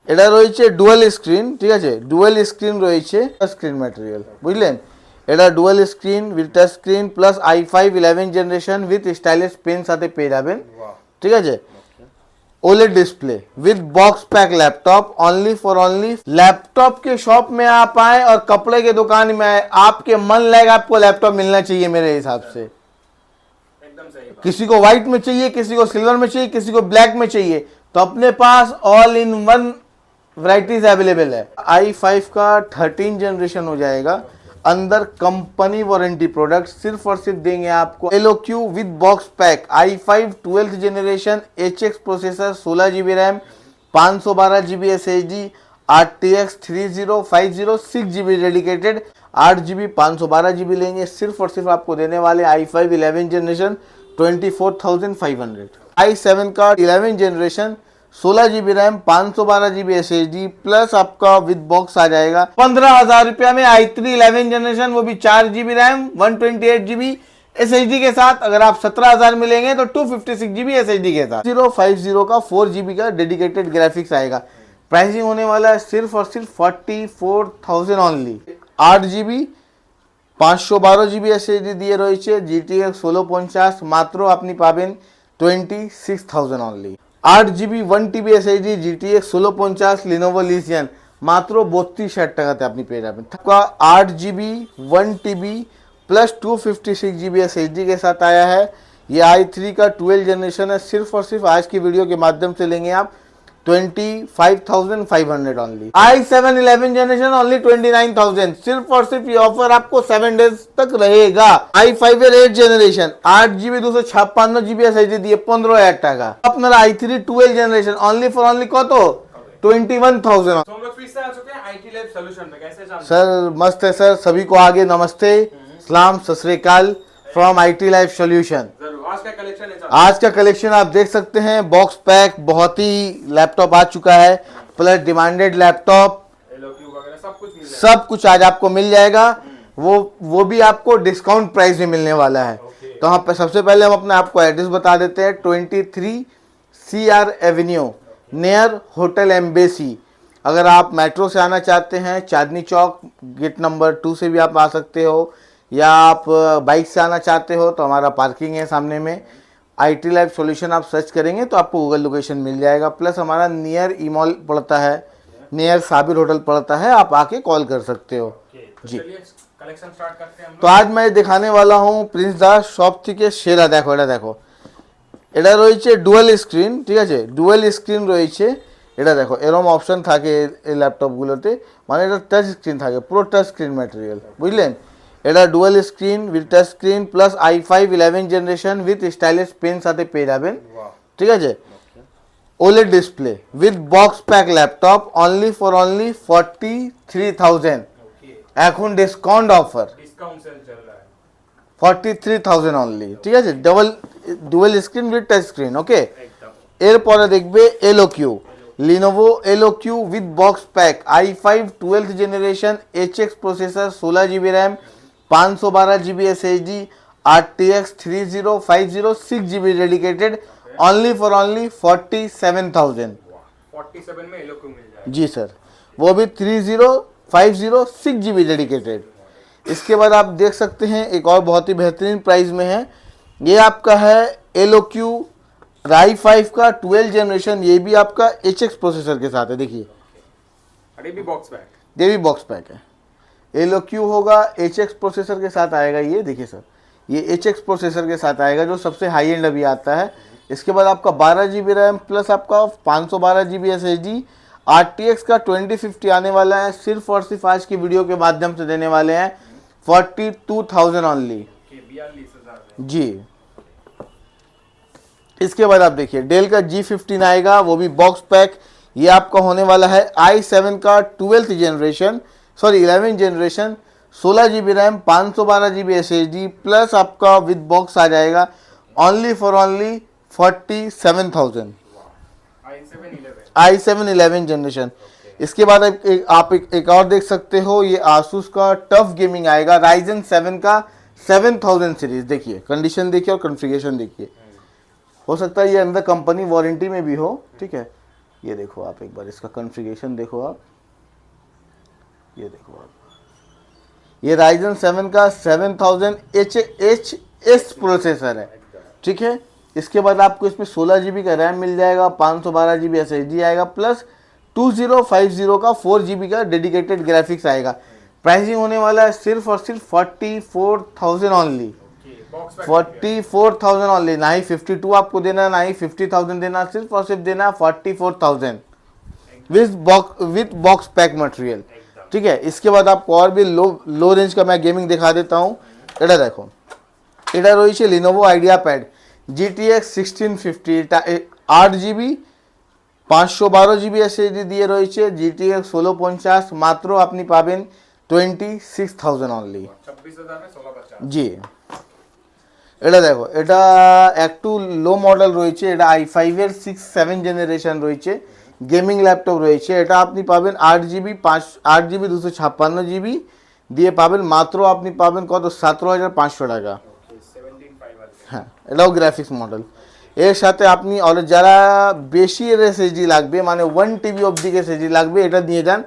এটা রয়েছে dual screen, ঠিক আছে, ডুয়াল স্ক্রিন রয়েছে, স্ক্রিন ম্যাটেরিয়াল, বুঝলেন। এটা dual screen with touch screen plus i5 11 generation with stylish pen সাথে পেয়ে যাবেন, ঠিক আছে। OLED display with box pack laptop, only for only laptop के शॉप में आप आए और कपड़े के दुकान में आए, आपके मन लगेगा, आपको लैपटॉप मिलना चाहिए मेरे हिसाब से। एकदम सही बात। किसी को व्हाइट में चाहिए, किसी को सिल्वर में चाहिए, किसी को ब्लैक में चाहिए, तो अपने पास all in one varieties available है। i5 का 13 जनरेशन हो जाएगा, अंदर कंपनी वारंटी प्रोडक्ट सिर्फ और सिर्फ देंगे आपको LOQ with box pack, i5 12th generation HX processor, 16GB RAM, 512GB SSD, RTX 3050 6GB dedicated, 8GB 512GB लेंगे, सिर्फ और सिर्फ आपको देने वाले i5 11 जनरेशन 24,500। i7 का 11 generation 16GB RAM, 512GB SSD plus आपका विद बॉक्स आ जाएगा 15,000 रुपया में i3 11 जनरेशन, वो भी 4GB रैम 128GB SSD के साथ। अगर आप 17,000 मिलेंगे तो 256GB SSD के साथ 050 का 4GB का डेडिकेटेड ग्राफिक्स आएगा। प्राइसिंग होने वाला है सिर्फ और सिर्फ 44,000 ओनली। 8GB 512GB SSD দিয়ে রয়েছে, GTX 1650 মাত্র আপনি পাবেন 26,000 only. 8GB 1TB SSD GTX 1650 Lenovo legion মাত্র 32,000 টাকাতে আপনি পেয়ে যাবেন। 8GB 1TB plus 256GB SSD के साथ आया है। ये i3 का 12 जनरेशन है, सिर्फ और सिर्फ आज की वीडियो के माध्यम से लेंगे आप 25,500 ओनली। i7 11 जनरेशन ओनली 29,000, सिर्फ और सिर्फ ये ऑफर आपको 7 डेज तक रहेगा। i5 8 generation 8GB 256GB SSD দিয়ে 15,000 টাকা। আপনার i3 12 generation only for only কত 21,000। तो हम लोग फिर से आ चुके हैं IT लैब सॉल्यूशन में, कैसे जान सर मस्त है सर, सभी को आगे नमस्ते, सलाम, सत श्री अकाल फ्रॉम IT लैब सॉल्यूशन। जरूर आज का कलेक्शन है, आज का कलेक्शन आप देख सकते हैं, बॉक्स पैक बहुत ही लैपटॉप आ चुका है, प्लस डिमांडेड लैपटॉप LOQ वगैरह सब कुछ मिल जाएगा। सब कुछ आज आपको मिल जाएगा, वो भी आपको डिस्काउंट प्राइस में मिलने वाला है। तो यहाँ पे सबसे पहले हम अपने आपको एड्रेस बता देते हैं, 23 CR Avenue near hotel embassy. अगर आप मेट्रो से आना चाहते हैं, चांदनी चौक गेट नंबर 2 से भी आप आ सकते हो, या आप बाइक से आना चाहते हो तो हमारा पार्किंग है सामने में। IT लैब सॉल्यूशन आप सर्च करेंगे तो आपको गूगल लोकेशन मिल जाएगा। प्लस हमारा नियर ई मॉल पड़ता है, नियर साबिर होटल पड़ता है, आप आके कॉल कर सकते हो। तो जी चलिए कलेक्शन स्टार्ट करते हैं हम तो आज मैं दिखाने वाला हूँ प्रिंस दास शॉप থেকে সেরা। দেখো এটা দেখো, এটা রয়েছে ডুয়াল স্ক্রিন, ঠিক আছে, ডুয়াল স্ক্রিন রয়েছে। এটা দেখো এরকম অপশন থাকে এই ল্যাপটপগুলোতে, মানে এটা টাচ স্ক্রিন থাকে, পুরো টাচ স্ক্রিন ম্যাটেরিয়াল, বুঝলেন। এটা dual screen with touch screen plus i5 11 generation with stylish pen সাথে পেয়ে যাবেন, ঠিক আছে। OLED display with box pack laptop only for only 43,000 এখন ডিসকাউন্ট অফার, डिस्काउंट सेल चल रहा है 43,000 অনলি, ঠিক আছে। Dual screen with touch screen, okay. एकदम। এরপরে দেখবে LOQ, Lenovo LOQ with box pack, i5 12th generation HX processor, 16GB RAM, 512GB SSD, RTX 3050 6GB dedicated, only for only 47,000। 47 में LOQ मिल जाएगा। जी सर, वो भी 3050 6GB डेडिकेटेड। इसके बाद आप देख सकते हैं एक और बहुत ही बेहतरीन प्राइस में है, ये आपका है LOQ i5 का 12 जनरेशन, ये भी आपका HX प्रोसेसर के साथ है। देखिए अरे भी बॉक्स बैग ये भी बॉक्स पैक है, LOQ होगा, HX प्रोसेसर के साथ आएगा। ये देखिए सर, ये HX प्रोसेसर के साथ आएगा जो सबसे हाई एंड अभी आता है। इसके बाद आपका 12GB रैम प्लस आपका 512GB SSD, RTX का 2050 आने वाला है, सिर्फ और सिर्फ आज की वीडियो के माध्यम से देने वाले हैं 42,000 ओनली। 42,000 जी इसके बाद आप देखिए डेल का G15 आएगा, वो भी बॉक्स पैक। ये आपका होने वाला है i7 का 12th generation, sorry 11 generation, 16GB RAM, 512GB SSD plus आपका विद बॉक्स आ जाएगा only for only 47,000। i7 11 generation. इसके बाद आप एक और देख सकते हो, ये आसूस का टफ गेमिंग आएगा, Ryzen 7 का 7000 सीरीज। देखिए कंडीशन देखिए और कॉन्फ़िगरेशन देखिए, हो सकता है ये अंदर कंपनी वारंटी में भी हो, ठीक है। ये देखो आप एक बार इसका कॉन्फ़िगरेशन देखो आप, ये देखो आप, ये Ryzen 7 का 7000HS प्रोसेसर है, ठीक है। इसके बाद आपको इसमें 16 GB का रैम मिल जाएगा, 512 GB SSD आएगा, प्लस 2050 का 4 GB का डेडिकेटेड ग्राफिक्स आएगा। प्राइसिंग होने वाला है सिर्फ और सिर्फ 44,000 ओनली, 44,000 ओनली। ना ही 52 आपको देना, ना ही 50,000 देना, सिर्फ और सिर्फ देना 44,000 विथ बॉक्स पैक मटेरियल, ठीक है। इसके बाद आपको और भी लो रेंज का मैं गेमिंग दिखा देता हूँ। এটা দেখো, এটা রয়েছে Lenovo idea pad GTX 1650, 8 GB 512 GB SSD দিয়ে রয়েছে, GTX 1650, মাত্র আপনি পাবেন 26,000 অনলি, 26,000 में 1650 জি। এটা দেখো, এটা একটু লো মডেল রয়েছে, এটা i5 এর 6-7 জেনারেশন রয়েছে, গেমিং ল্যাপটপ রয়েছে। এটা আপনি পাবেন 8 GB 256 GB দিয়ে পাবেন, মাত্র আপনি পাবেন কত, 17,500 টাকা, 17,500 হ্যাঁ। এটাও গ্রাফিক্স মডেল। এর সাথে আপনি যারা বেশি এর SSD লাগবে, মানে 1 TB অবধি SSD লাগবে, এটা নিয়ে যান।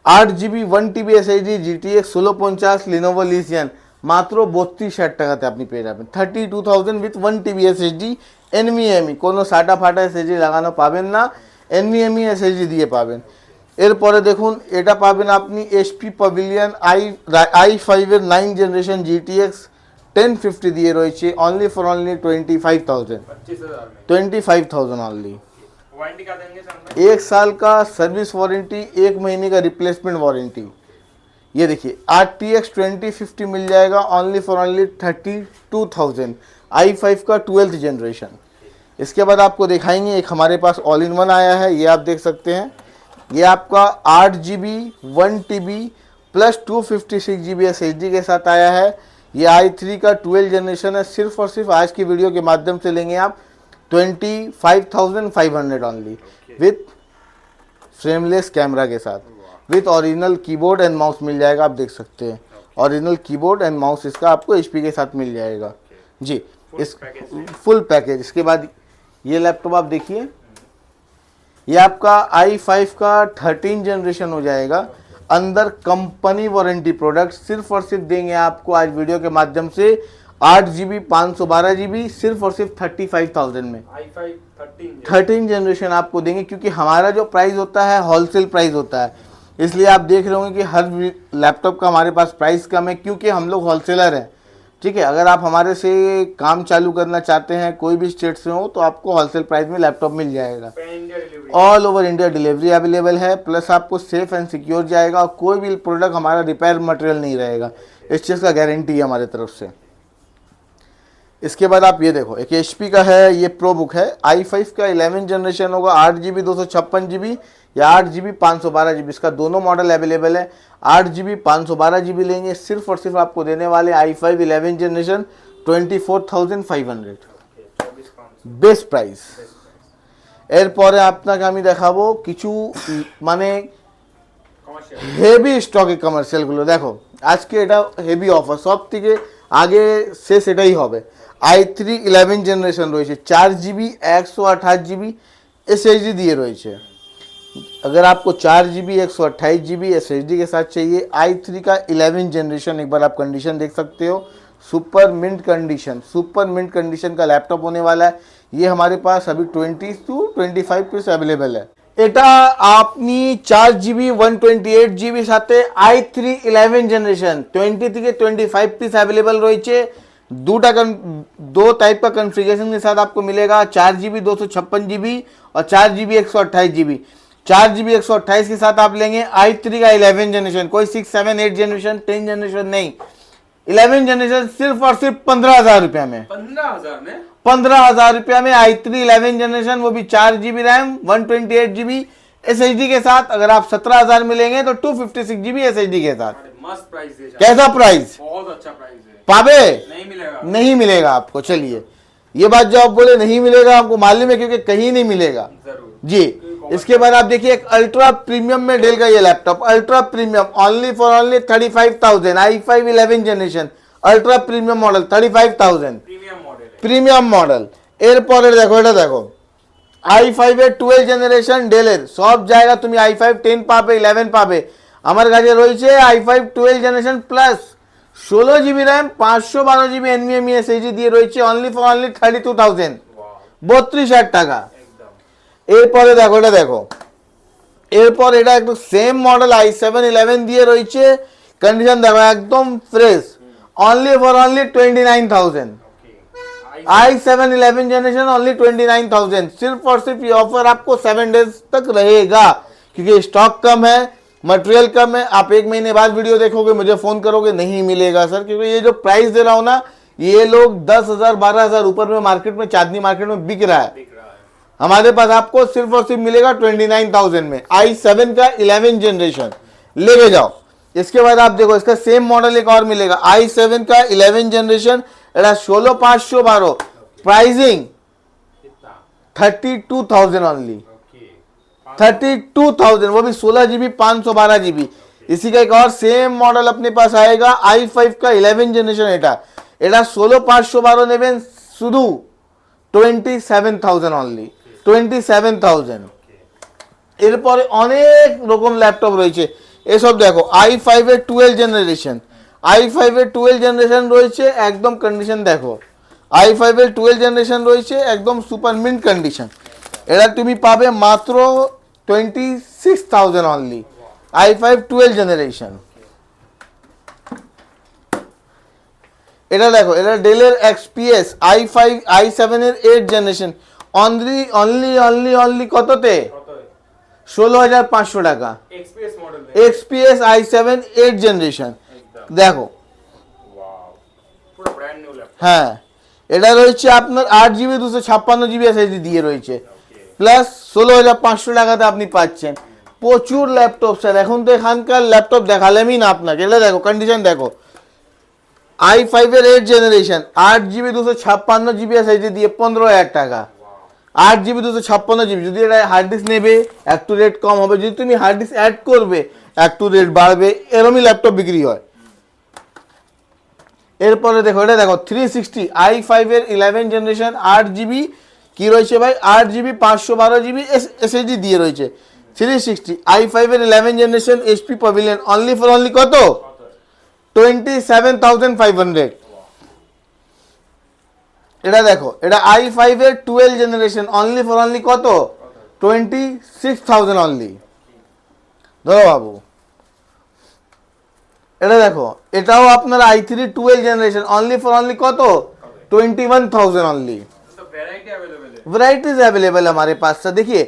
8 GB 1 TB SSD GTX 1650 Lenovo লিথিয়ান, মাত্র 32,000 টাকাতে আপনি পেয়ে যাবেন। 32,000 উইথ 1 TB SSD NVMe, কোনো সাটা ফাটা SSD লাগানো পাবেন না, NVMe SSD দিয়ে পাবেন। এরপরে দেখুন, এটা পাবেন আপনি HP প্যাভিলিয়ন i5 এর 9 জেনারেশন GTX 1050 দিয়ে রয়েছে, only for only 25,000, 25,000 only. Warranty क्या देंगे सर में? 1 साल का सर्विस वारंटी, 1 महीने का रिप्लेसमेंट वारंटी। ये देखिए RTX 2050 मिल जाएगा, ऑनली फॉर ऑनली 32,000, i5 का 12th जनरेशन। इसके बाद आपको दिखाएंगे एक हमारे पास ऑल इन वन आया है, ये आप देख सकते हैं। ये आपका 8 GB 1 TB plus 256 GB SSD के साथ आया है। ये i3 का 12 जनरेशन है। सिर्फ और सिर्फ आज की वीडियो के माध्यम से लेंगे आप 25,500 ऑनली, विथ फ्रेमलेस कैमरा के साथ, with original keyboard and mouse मिल जाएगा। आप देख सकते हैं ओरिजिनल कीबोर्ड एंड माउस इसका आपको HP के साथ मिल जाएगा जी, इस फुल पैकेज। इसके बाद ये लैपटॉप आप देखिए, ये आपका i5 का 13 जनरेशन हो जाएगा। अंदर कंपनी वारंटी प्रोडक्ट सिर्फ और सिर्फ देंगे आपको आज वीडियो के माध्यम से 8 GB 512 GB सिर्फ और सिर्फ 35,000 में। i5 13 जनरेशन आपको देंगे, क्योंकि हमारा जो प्राइस होता है होलसेल प्राइस होता है, इसलिए आप देख रहे होंगे कि हर लैपटॉप का हमारे पास प्राइस कम है, क्योंकि हम लोग होलसेलर हैं, ठीक है। अगर आप हमारे से काम चालू करना चाहते हैं, कोई भी स्टेट से हो, तो आपको होलसेल प्राइस में लैपटॉप मिल जाएगा। India delivery, all over India delivery available है, प्लस आपको सेफ एंड सिक्योर जाएगा, और कोई भी प्रोडक्ट हमारा रिपेयर मटेरियल नहीं रहेगा, इस चीज़ का गारंटी है हमारे तरफ से। इसके बाद आप ये देखो, एक HP का है, ये प्रो बुक है, i5 का 11 जनरेशन होगा, 8 GB 256 GB या 8 GB 512 GB, इसका दोनों मॉडल अवेलेबल है। 8 GB 512 GB लेंगे, सिर्फ और सिर्फ आपको देने वाले i5 11 जनरेशन 24,500, बेस्ट प्राइस। এরপরে আপনাকে আমি দেখাবো কিছু মানে হেভি স্টকে কমার্শিয়ালগুলো। দেখো আজকে এটা হেভি অফার, সব থেকে আগে শেষ এটাই হবে। i3 11 জেনারেশন রয়েছে, 4 GB 128 GB SSD দিয়ে রয়েছে। अगर आपको 4 GB 128 GB SSD के साथ चाहिए, i3 का 11 जनरेशन, एक बार आप कंडीशन देख सकते हो, सुपर मिंट कंडीशन का लैपटॉप होने वाला है। ये हमारे पास अभी 20 to 25 पीस अवेलेबल है। এটা আপনি 4 GB 128 GB সাথে i3 11 জেনারেশন 20 থেকে 25 पीस अवेलेबल রয়েছে। दो टाइप का कॉन्फ़िगरेशन के साथ आपको मिलेगा, 4 GB 256 GB और 4 GB 128 GB। 4 GB 128 के साथ आप लेंगे i3 का 11 जनरेशन, कोई 6, 7, 8 जनरेशन 10 जनरेशन नहीं, 11 जनरेशन सिर्फ और सिर्फ 15,000 रुपया में, 15,000 रुपया में i3 11 जनरेशन, वो भी 4 GB रैम 128 GB SSD के साथ। अगर आप 17,000 में लेंगे तो 256 GB SSD के साथ। मस्त प्राइस है, कैसा प्राइस, बहुत अच्छा प्राइस है। पावे नहीं मिलेगा आपको। चलिए ये बात जो आप बोले नहीं मिलेगा, आपको मालूम है, क्योंकि कहीं नहीं मिलेगा जरूर जी। इसके बाद आप देखिए एक अल्ट्रा प्रीमियम में डेल का ये laptop, ultra premium, only for only 35,000, i5 11 generation ultra premium model 35,000 premium model है। Premium model. এরপরে দেখো, এটা দেখো, i5 এর 12 জেনারেশন ডেলের সব জায়গা তুমি i5 10 পাবে 11 পাবে, আমার কাছে রয়েছে i5 12 generation plus 16 GB RAM 512 GB NVMe SSD দিয়ে রয়েছে অনলি ফর অনলি 32,000, वाह 32,000 টাকা। एकदम এরপরে দেখো এটা দেখো, এরপর এটা একটু সেম মডেল i7 11 দিয়ে রয়েছে, কন্ডিশন দেখো একদম fresh, only for only 29,000। Okay i7 11 generation only 29,000। सिर्फ और सिर्फ ये ऑफर आपको 7 डेज तक रहेगा, क्योंकि स्टॉक कम है, मटेरियल कम है। आप 1 महीने बाद वीडियो देखोगे, मुझे फोन करोगे, नहीं मिलेगा सर, क्योंकि ये जो प्राइस दे रहा हूँ ना, ये लोग 10,000 12,000 ऊपर में मार्केट में, चांदनी मार्केट में बिक रहा है। दिख रहा है हमारे पास आपको सिर्फ और सिर्फ मिलेगा 29,000 में i7 का 11 जनरेशन। लेके जाओ। इसके बाद आप देखो इसका सेम मॉडल एक और मिलेगा i7 का 11 जनरेशन, एड़ा 16,512, प्राइसिंग कितना 32,000 ओनली, ओके 32,000, वो भी 16 जीबी 512 जीबी। इसी का एक और सेम मॉडल अपने पास आएगा i5 का 11 जनरेशन, एटा 16,512 নেবেন শুধু 27,000 অনলি, 27,000। এরপরে অনেক রকম ল্যাপটপ রয়েছে, এসব দেখো i5 এর 12 জেনারেশন, i5 এর 12 জেনারেশন রয়েছে একদম কন্ডিশন দেখো, i5 এর 12 জেনারেশন রয়েছে একদম সুপার মিন্ট কন্ডিশন, এটা তুমি পাবে মাত্র 26,000 অনলি, i5 12 জেনারেশন। এটা দেখো, এটা ডেলের XPS i5 i7 এর 8 generation, only only only only কততে, কত 16,500 টাকা। XPS model XPS i7 8 generation एकदम দেখো, वाओ पूरा ब्रांड न्यू लैपटॉप হ্যাঁ এটা রয়েছে আপনার 8 জিবি 256 জিবি এসএসডি দিয়ে রয়েছে, ओके প্লাস 16,500 টাকাতে আপনি পাচ্ছেন প্রচুর ল্যাপটপ। স্যার এখন তো এখানকার ল্যাপটপ দেখালামই না আপনাকে, এটা দেখো কন্ডিশন দেখো, i5 এর 8 জেনারেশন 8 জিবি 256 জিবি এসএসডি দিয়ে 15,000 টাকা, 8 জিবি 256 জিবি। যদি এটা হার্ড ডিস্ক নেবে একটু রেট কম হবে, যদি তুমি হার্ড ডিস্ক অ্যাড করবে একটু রেট বাড়বে, এরমই ল্যাপটপ বিক্রি হয়। এরপরে দেখো এটা দেখো 360 i5 এর 11 জেনারেশন 8 জিবি কি রয়েছে ভাই, 8 জিবি 512 জিবি এসএসডি দিয়ে রয়েছে 360 i5 এর 11 generation HP pavilion only for only কত, 27,500। এটা দেখো, এটা i5 এর 12 জেনারেশন অনলি ফর অনলি কত, 26,000 অনলি। ধরো বাবু এটা দেখো, এটাও আপনার i3 12 generation only for only কত, 21,000 অনলি। तो वैरायटी अवेलेबल है वैराइटीज अवेलेबल है हमारे पास। सर देखिए,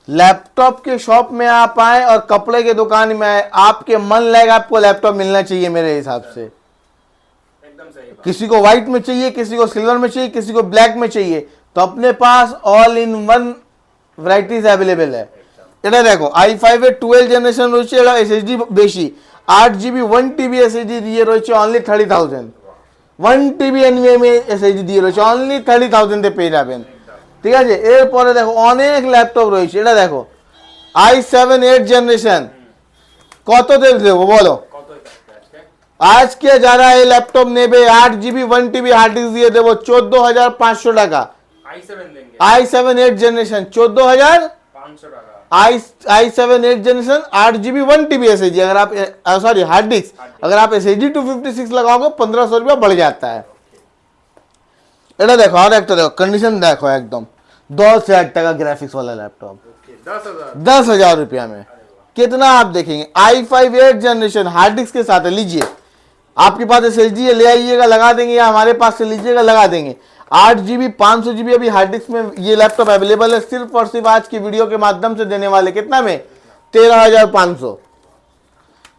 लैपटॉप के शॉप में आप आए और कपड़े के दुकान में आए, आपके मन लगेगा, आपको लैपटॉप मिलना चाहिए मेरे हिसाब से। एकदम सही बात किसी को व्हाइट में चाहिए, किसी को सिल्वर में चाहिए, किसी को ब्लैक में चाहिए, तो अपने पास all in one varieties available है। এটা দেখো i5 এর 12 জেনারেশন রয়েছে, এটা এসএসডি বেশি 8 জিবি 1 TB এসএসডি দিয়ে রয়েছে অনলি 30,000, 1 TB এনভিএমই এসএসডি দিয়ে রয়েছে অনলি 30,000 তে পেয়ে যাবেন। ঠিক আছে, এরপরে দেখো অনেক ল্যাপটপ রয়েছে, এটা দেখো i7 8 জেনারেশন কত দেবো বলো, कत থাকবে আজকে আজকে যারা এই ল্যাপটপ নেবে 8 জিবি 1 TB হার্ড ডিস্ক দিয়ে দেবো 14,500 টাকা, i7 देंगे i7 8 जनरेशन 14,500 टाका i7 8 generation 8 GB 1 TB SSD, अगर आप सॉरी हार्ड डिस्क, अगर आप एसएसडी 256 लगाओगे 1,500 रुपया बढ़ जाता है। এটা দেখো আর একটা দেখো कंडीशन देखो एकदम 10,000 টাকা ग्राफिक्स वाला लैपटॉप, ओके 10,000 10,000 रुपया में कितना आप देखेंगे। i5 8 जनरेशन हार्ड डिस्क के साथ है, लीजिए आपके पास एसएसडी है ले आइएगा लगा देंगे, या हमारे पास से लीजिएगा लगा देंगे। 8 GB 500 GB अभी हार्ड डिस्क में ये लैपटॉप अवेलेबल है, सिर्फ और सिर्फ आज की वीडियो के माध्यम से देने वाले कितना में 13,500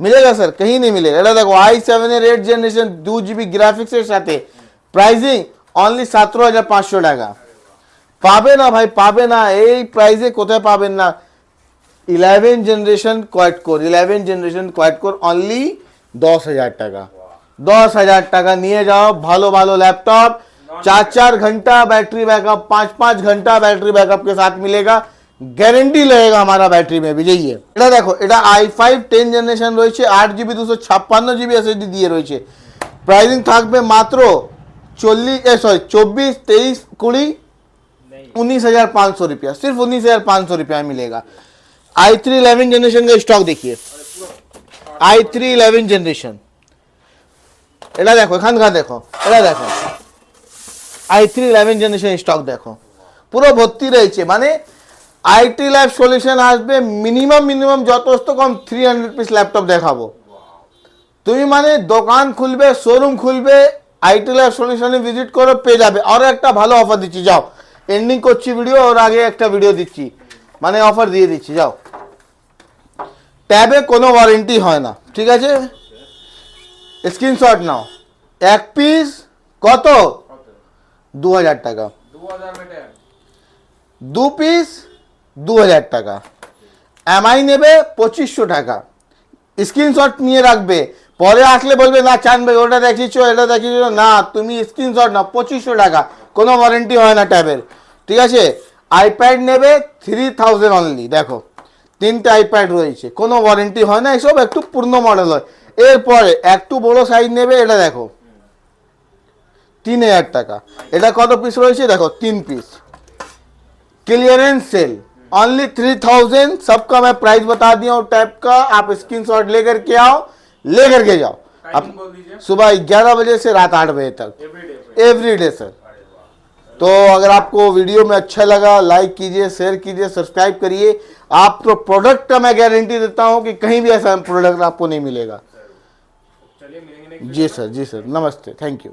मिलेगा सर, कहीं नहीं मिलेगा। এটা দেখো i7 এর 8 জেনারেশন 2 GB গ্রাফিক্স এর সাথে প্রাইসিং অনলি 17,500 টাকা। পাবে না ভাই, পাবে না, এই প্রাইসে কোথায় পাবেন না। 11 generation quad core, 11 generation quad core only 10,000 টাকা, 10,000 টাকা নিয়ে যাও। ভালো ভালো ল্যাপটপ, 4-4 घंटा बैटरी बैकअप, 5-5 घंटा बैटरी बैकअप के साथ मिलेगा, গ্যারেন্টি लगेगा हमारा बैटरी में भी। जाइए এটা দেখো, এটা i5 10 জেনারেশন রয়েছে 8 GB 256 GB এসএসডি দিয়ে রয়েছে, প্রাইসিং থাকবে মাত্র 24, 23, 20, नहीं 19,500 रुपया, सिर्फ 19,500 रुपया मिलेगा। i3 11 जनरेशन का स्टॉक देखिए, i3 11 जनरेशन, এটা দেখো এখানকার দেখো, এটা দেখো i3 11 জেনারেশন স্টক দেখো পুরো ভর্তি রয়েছে। মানে আইটি ল্যাব সলিউশন আসবে মিনিমাম যথেষ্ট কম 300 পিস ল্যাপটপ দেখাবো। তুমি মানে দোকান খুলবে, শোরুম খুলবে, আইটি ল্যাব সলিউশনে ভিজিট করো, পেয়ে যাবে। আরও একটা ভালো অফার দিচ্ছি, যাও এন্ডিং করছি ভিডিও, ওর আগে একটা ভিডিও দিচ্ছি, মানে অফার দিয়ে দিচ্ছি। যাও, ট্যাবে কোনো ওয়ারেন্টি হয় না, ঠিক আছে? স্ক্রিনশট নাও, এক পিস কত? 2000 টাকা, 2000 में टैब, দু পিস 2000 টাকা। এমআই নেবে 2500 টাকা। স্ক্রিনশট নিয়ে রাখবে, পরে আসলে বলবে না চান ভাই ওটা দেখিয়েছো এটা দেখিয়েছো, না তুমি স্ক্রিনশট নাও, 2500 টাকা, কোনো ওয়ারেন্টি হয় না ট্যাবের, ঠিক আছে? আইপ্যাড নেবে 3000 অনলি, দেখো তিনটে আইপ্যাড রয়েছে, কোনো ওয়ারেন্টি হয় না, এসব একটু পূর্ণ মডেল হয়। এরপরে একটু বড় সাইজ নেবে, এটা দেখো 3000 টাকা। এটা কত পিস রয়েছে দেখো, 3 পিস, क्लियरेंस सेल ओनली 3000। सबका मैं प्राइस बता दिया हूँ टैब का, आप स्क्रीनशॉट लेकर के आओ, लेकर के जाओ। टाइमिंग अब बोल दीजिए, सुबह 11 बजे से रात 8 बजे तक, एवरीडे एवरीडे सर। तो अगर आपको वीडियो में अच्छा लगा लाइक कीजिए, शेयर कीजिए, सब्सक्राइब करिए। आप तो प्रोडक्ट का मैं गारंटी देता हूँ कि कहीं भी ऐसा प्रोडक्ट आपको नहीं मिलेगा। चलिए मिलेंगे नेक्स्ट जी सर, जी सर, नमस्ते, थैंक यू।